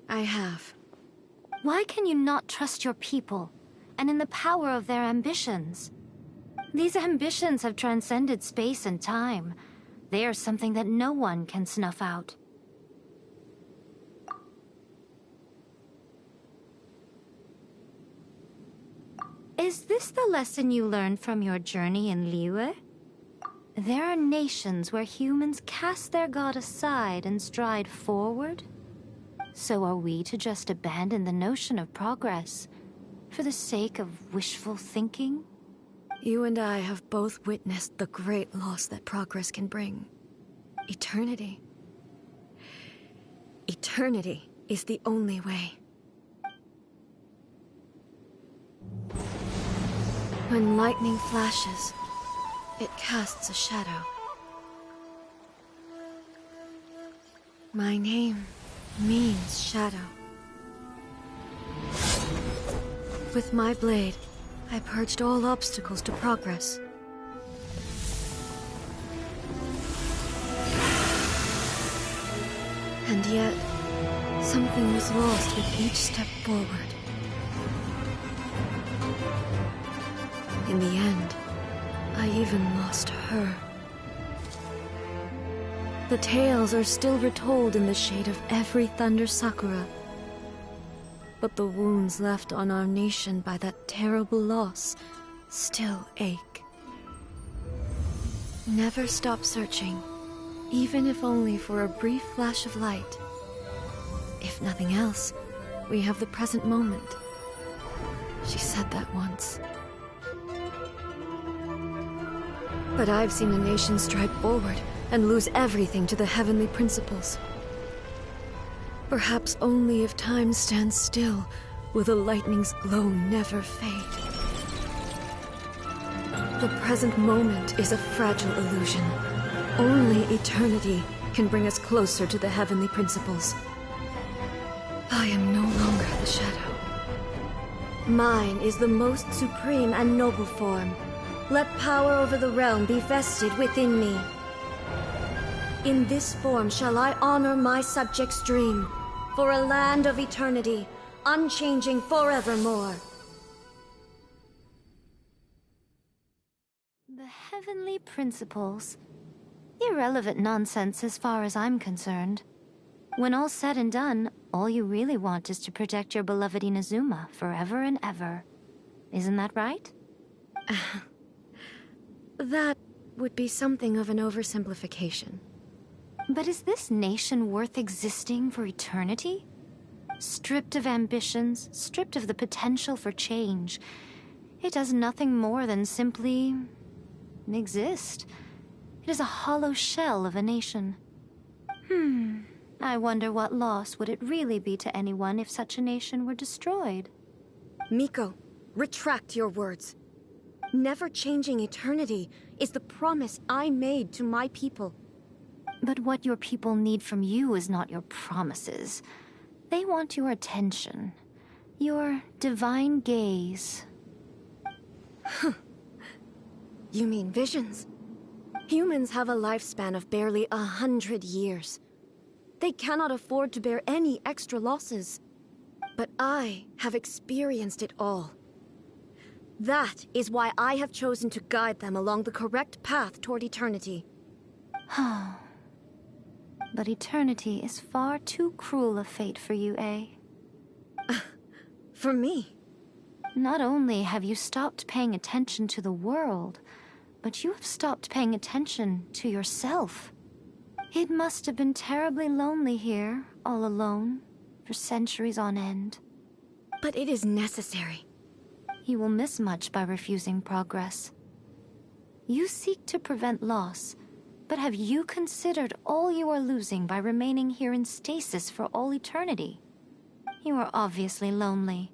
I have. Why can you not trust your people, and in the power of their ambitions? These ambitions have transcended space and time. They are something that no one can snuff out. Is this the lesson you learned from your journey in Liyue? There are nations where humans cast their god aside and stride forward. So are we to just abandon the notion of progress for the sake of wishful thinking? You and I have both witnessed the great loss that progress can bring. Eternity. Eternity is the only way. When lightning flashes, it casts a shadow. My name means shadow. With my blade, I purged all obstacles to progress. And yet, something was lost with each step forward. In the end, I even lost her. The tales are still retold in the shade of every Thunder Sakura. But the wounds left on our nation by that terrible loss still ache. Never stop searching, even if only for a brief flash of light. If nothing else, we have the present moment. She said that once. But I've seen a nation stride forward and lose everything to the heavenly principles. Perhaps only if time stands still will the lightning's glow never fade. The present moment is a fragile illusion. Only eternity can bring us closer to the heavenly principles. I am no longer the shadow. Mine is the most supreme and noble form. Let power over the realm be vested within me. In this form shall I honor my subjects' dream, for a land of eternity, unchanging forevermore. The heavenly principles. Irrelevant nonsense as far as I'm concerned. When all's said and done, all you really want is to protect your beloved Inazuma forever and ever. Isn't that right? That would be something of an oversimplification. But is this nation worth existing for eternity? Stripped of ambitions, stripped of the potential for change, it does nothing more than simply exist. It is a hollow shell of a nation. I wonder what loss would it really be to anyone if such a nation were destroyed? Miko, retract your words. Never changing eternity is the promise I made to my people. But what your people need from you is not your promises. They want your attention. Your divine gaze. You mean visions? Humans have a lifespan of barely 100 years. They cannot afford to bear any extra losses. But I have experienced it all. That is why I have chosen to guide them along the correct path toward eternity. But eternity is far too cruel a fate for you, eh? For me? Not only have you stopped paying attention to the world, but you have stopped paying attention to yourself. It must have been terribly lonely here, all alone, for centuries on end. But it is necessary. You will miss much by refusing progress. You seek to prevent loss, but have you considered all you are losing by remaining here in stasis for all eternity? You are obviously lonely,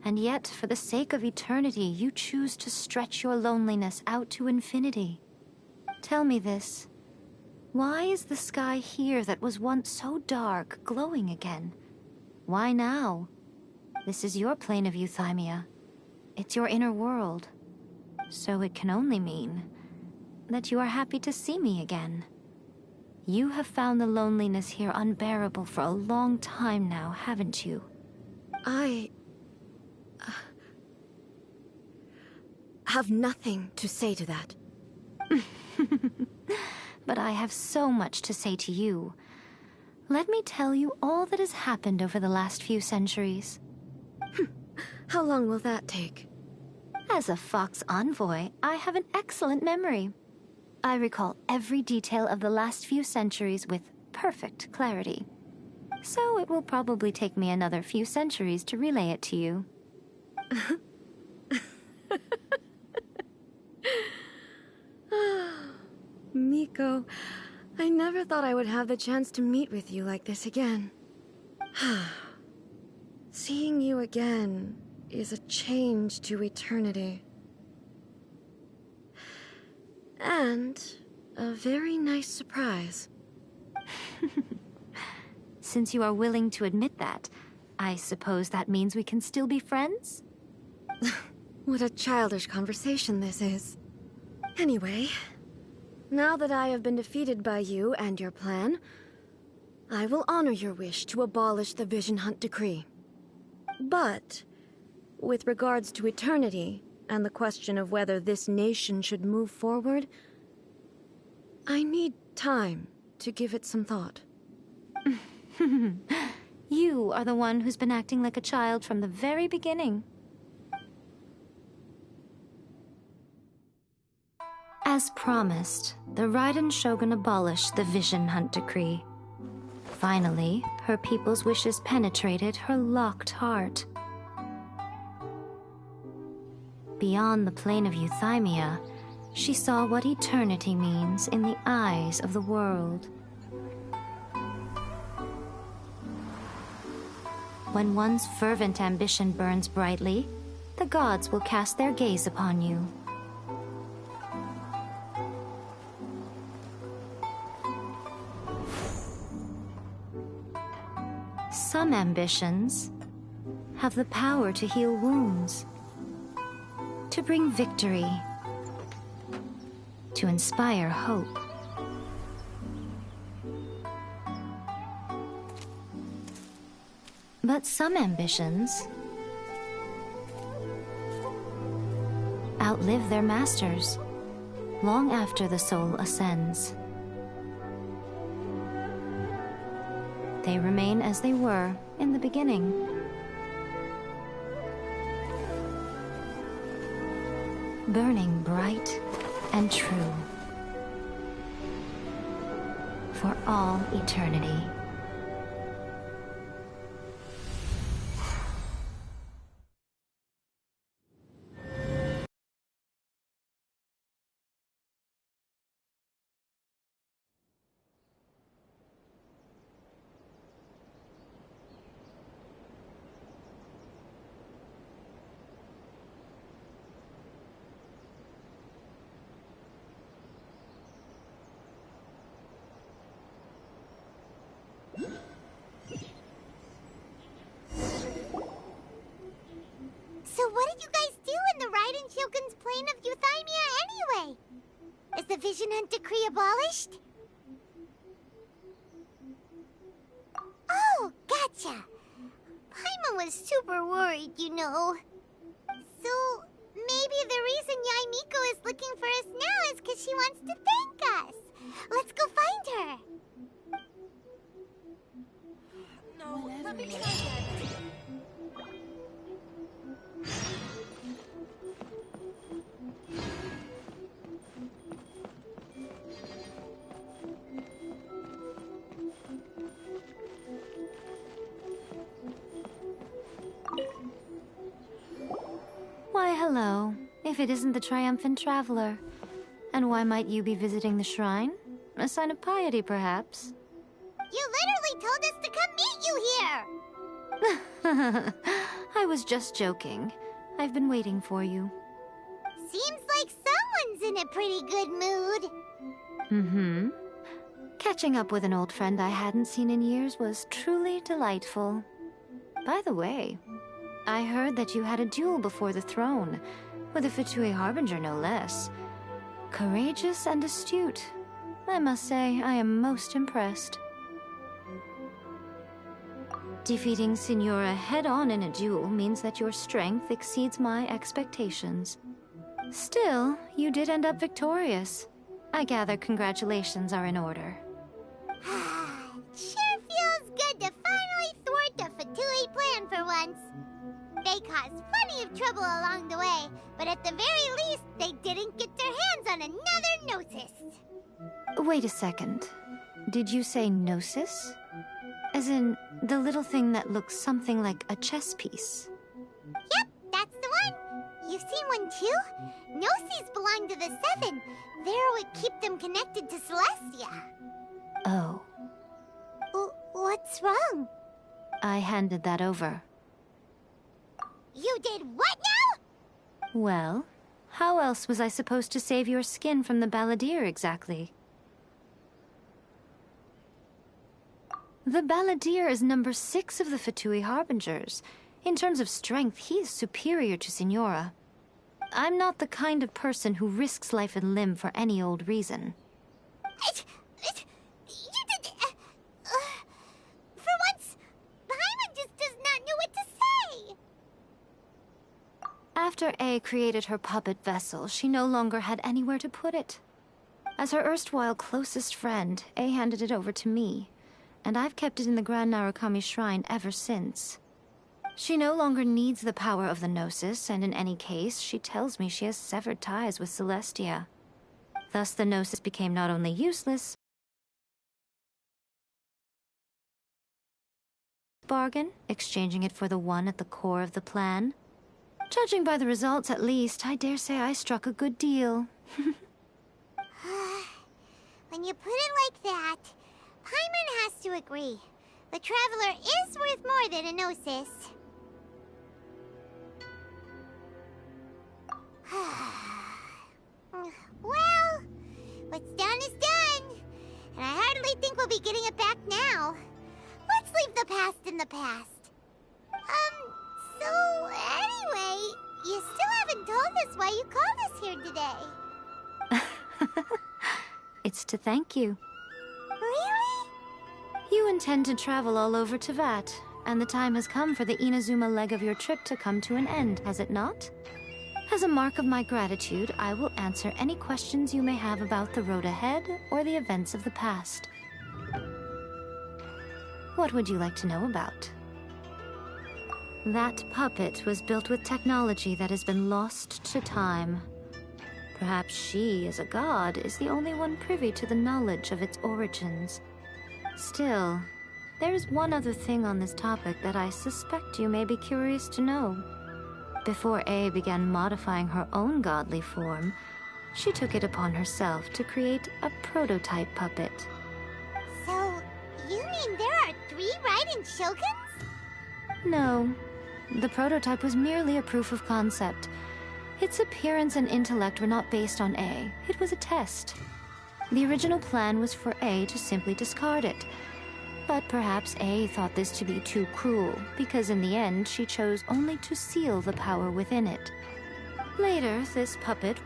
and yet for the sake of eternity you choose to stretch your loneliness out to infinity. Tell me this. Why is the sky here that was once so dark glowing again? Why now? This is your plane of euthymia. It's your inner world. So it can only mean that you are happy to see me again. You have found the loneliness here unbearable for a long time now, haven't you? I have nothing to say to that. But I have so much to say to you. Let me tell you all that has happened over the last few centuries. How long will that take? As a Fox envoy, I have an excellent memory. I recall every detail of the last few centuries with perfect clarity. So it will probably take me another few centuries to relay it to you. Miko, I never thought I would have the chance to meet with you like this again. Seeing you again is a change to eternity. And a very nice surprise. Since you are willing to admit that, I suppose that means we can still be friends? What a childish conversation this is. Anyway, now that I have been defeated by you and your plan, I will honor your wish to abolish the Vision Hunt Decree. But, with regards to eternity, and the question of whether this nation should move forward, I need time to give it some thought. You are the one who's been acting like a child from the very beginning. As promised, the Raiden Shogun abolished the Vision Hunt Decree. Finally, her people's wishes penetrated her locked heart. Beyond the plane of Euthymia, she saw what eternity means in the eyes of the world. When one's fervent ambition burns brightly, the gods will cast their gaze upon you. Some ambitions have the power to heal wounds, to bring victory, to inspire hope. But some ambitions outlive their masters long after the soul ascends. They remain as they were in the beginning. Burning bright and true for all eternity. So what did you guys do in the Raiden Shogun's plane of Euthymia anyway? Is the Vision Hunt Decree abolished? Oh, gotcha. Paimon was super worried, you know. So, maybe the reason Yae Miko is looking for us now is because she wants to thank us. Let's go find her. No, let me try that. Why, hello, if it isn't the triumphant traveler. And why might you be visiting the shrine? A sign of piety, perhaps? You literally told us to come meet you here! I was just joking. I've been waiting for you. Seems like someone's in a pretty good mood. Mm-hmm. Catching up with an old friend I hadn't seen in years was truly delightful. By the way, I heard that you had a duel before the throne, with a Fatui Harbinger no less. Courageous and astute. I must say, I am most impressed. Defeating Signora head-on in a duel means that your strength exceeds my expectations. Still, you did end up victorious. I gather congratulations are in order. Sure feels good to finally thwart the Fatui plan for once. They caused plenty of trouble along the way, but at the very least, they didn't get their hands on another Gnosis. Wait a second. Did you say Gnosis? As in, the little thing that looks something like a chess piece? Yep, that's the one. You've seen one too? Gnosis belong to the Seven. They're what keep them connected to Celestia. Oh. What's wrong? I handed that over. You did what now? Well, how else was I supposed to save your skin from the Balladeer exactly? The Balladeer is number 6 of the Fatui Harbingers. In terms of strength, he is superior to Signora. I'm not the kind of person who risks life and limb for any old reason. You did... for once, Paimon just does not know what to say. After A created her puppet vessel, she no longer had anywhere to put it. As her erstwhile closest friend, A handed it over to me, and I've kept it in the Grand Narukami Shrine ever since. She no longer needs the power of the Gnosis, and in any case, she tells me she has severed ties with Celestia. Thus the Gnosis became not only useless, bargain, exchanging it for the one at the core of the plan. Judging by the results, at least, I dare say I struck a good deal. When you put it like that, Paimon has to agree. The Traveler is worth more than a Gnosis. Well, what's done is done. And I hardly think we'll be getting it back now. Let's leave the past in the past. So anyway, you still haven't told us why you called us here today. It's to thank you. Really? You intend to travel all over Teyvat, and the time has come for the Inazuma leg of your trip to come to an end, has it not? As a mark of my gratitude, I will answer any questions you may have about the road ahead or the events of the past. What would you like to know about? That puppet was built with technology that has been lost to time. Perhaps she, as a god, is the only one privy to the knowledge of its origins. Still, there is one other thing on this topic that I suspect you may be curious to know. Before A began modifying her own godly form, she took it upon herself to create a prototype puppet. So, you mean there are 3 Raiden Shoguns? No. The prototype was merely a proof of concept. Its appearance and intellect were not based on A. It was a test. The original plan was for A to simply discard it. But perhaps A thought this to be too cruel, because in the end she chose only to seal the power within it. Later, this puppet